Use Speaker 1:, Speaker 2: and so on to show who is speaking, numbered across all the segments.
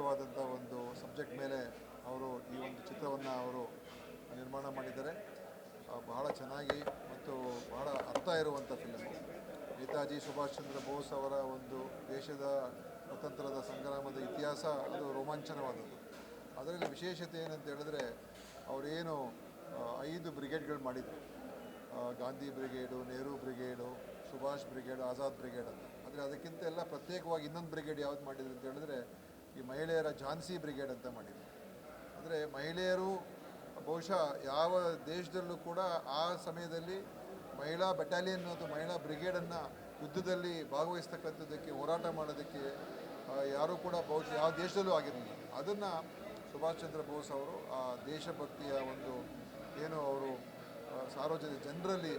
Speaker 1: ವಿಶಿಷ್ಟವಾದಂಥ ಒಂದು ಸಬ್ಜೆಕ್ಟ್ ಮೇಲೆ ಅವರು ಈ ಒಂದು ಚಿತ್ರವನ್ನು ಅವರು ನಿರ್ಮಾಣ ಮಾಡಿದ್ದಾರೆ. ಬಹಳ ಚೆನ್ನಾಗಿ ಮತ್ತು ಬಹಳ ಅರ್ಥ ಇರುವಂಥ ಫಿಲಮು. ನೇತಾಜಿ ಸುಭಾಷ್ ಚಂದ್ರ ಬೋಸ್ ಅವರ ಒಂದು ದೇಶದ ಸ್ವತಂತ್ರದ ಸಂಗ್ರಾಮದ ಇತಿಹಾಸ ಅದು ರೋಮಾಂಚನವಾದದ್ದು. ಅದರಲ್ಲಿ ವಿಶೇಷತೆ ಏನಂತ ಹೇಳಿದ್ರೆ ಅವರೇನು 5 ಬ್ರಿಗೇಡ್ಗಳು ಮಾಡಿದರು. ಗಾಂಧಿ ಬ್ರಿಗೇಡು, ನೆಹರು ಬ್ರಿಗೇಡು, ಸುಭಾಷ್ ಬ್ರಿಗೇಡು, ಆಜಾದ್ ಬ್ರಿಗೇಡ್ ಅಂತ. ಆದರೆ ಅದಕ್ಕಿಂತ ಎಲ್ಲ ಪ್ರತ್ಯೇಕವಾಗಿ ಇನ್ನೊಂದು ಬ್ರಿಗೇಡ್ ಯಾವ್ದು ಮಾಡಿದ್ರು ಅಂತ ಹೇಳಿದ್ರೆ ಈ ಮಹಿಳೆಯರ ಝಾನ್ಸಿ ಬ್ರಿಗೇಡ್ ಅಂತ ಮಾಡಿದರು. ಅಂದರೆ ಮಹಿಳೆಯರು ಬಹುಶಃ ಯಾವ ದೇಶದಲ್ಲೂ ಕೂಡ ಆ ಸಮಯದಲ್ಲಿ ಮಹಿಳಾ ಬೆಟಾಲಿಯನ್ ಅಥವಾ ಮಹಿಳಾ ಬ್ರಿಗೇಡನ್ನು ಯುದ್ಧದಲ್ಲಿ ಭಾಗವಹಿಸ್ತಕ್ಕಂಥದ್ದಕ್ಕೆ ಹೋರಾಟ ಮಾಡೋದಕ್ಕೆ ಯಾರೂ ಕೂಡ ಬಹುಶಃ ಯಾವ ದೇಶದಲ್ಲೂ ಆಗಿರಲಿಲ್ಲ. ಅದನ್ನು ಸುಭಾಷ್ ಚಂದ್ರ ಬೋಸ್ ಅವರು ಆ ದೇಶಭಕ್ತಿಯ ಒಂದು ಏನು ಅವರು ಸಾರ್ವಜನಿಕ ಜನರಲ್ಲಿ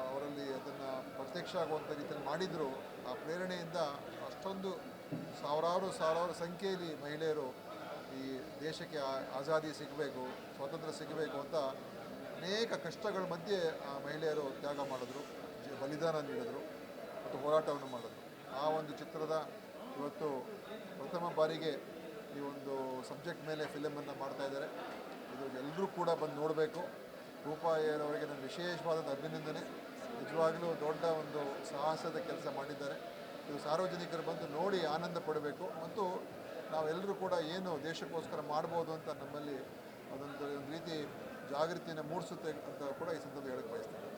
Speaker 1: ಅವರಲ್ಲಿ ಅದನ್ನು ಪ್ರತ್ಯಕ್ಷ ಆಗುವಂಥ ರೀತಿಯಲ್ಲಿ ಮಾಡಿದರು. ಆ ಪ್ರೇರಣೆಯಿಂದ ಅಷ್ಟೊಂದು ಸಾವಿರಾರು ಸಂಖ್ಯೆಯಲ್ಲಿ ಮಹಿಳೆಯರು ಈ ದೇಶಕ್ಕೆ ಆಜಾದಿ ಸಿಗಬೇಕು, ಸ್ವಾತಂತ್ರ್ಯ ಸಿಗಬೇಕು ಅಂತ ಅನೇಕ ಕಷ್ಟಗಳ ಮಧ್ಯೆ ಆ ಮಹಿಳೆಯರು ತ್ಯಾಗ ಮಾಡಿದ್ರು, ಬಲಿದಾನ ನೀಡಿದರು ಮತ್ತು ಹೋರಾಟವನ್ನು ಮಾಡಿದ್ರು. ಆ ಒಂದು ಚಿತ್ರದ ಇವತ್ತು ಪ್ರಥಮ ಬಾರಿಗೆ ಈ ಒಂದು ಸಬ್ಜೆಕ್ಟ್ ಮೇಲೆ ಫಿಲಮನ್ನು ಮಾಡ್ತಾಯಿದ್ದಾರೆ. ಇದು ಎಲ್ಲರೂ ಕೂಡ ಬಂದು ನೋಡಬೇಕು. ರೂಪಾಯಿಯವರಿಗೆ ನನ್ನ ವಿಶೇಷವಾದ ಅಭಿನಂದನೆ. ನಿಜವಾಗಲೂ ದೊಡ್ಡ ಒಂದು ಸಾಹಸದ ಕೆಲಸ ಮಾಡಿದ್ದಾರೆ. ಇದು ಸಾರ್ವಜನಿಕರು ಬಂದು ನೋಡಿ ಆನಂದ ಪಡಬೇಕು ಮತ್ತು ನಾವೆಲ್ಲರೂ ಕೂಡ ಏನು ದೇಶಕ್ಕೋಸ್ಕರ ಮಾಡ್ಬೋದು ಅಂತ ನಮ್ಮಲ್ಲಿ ಅದೊಂದು ರೀತಿ ಜಾಗೃತಿಯನ್ನು ಮೂಡಿಸುತ್ತೆ ಅಂತ ಕೂಡ ಈ ಸಂದರ್ಭದಲ್ಲಿ ಹೇಳಕ್ಕೆ ಬಯಸ್ತೀನಿ.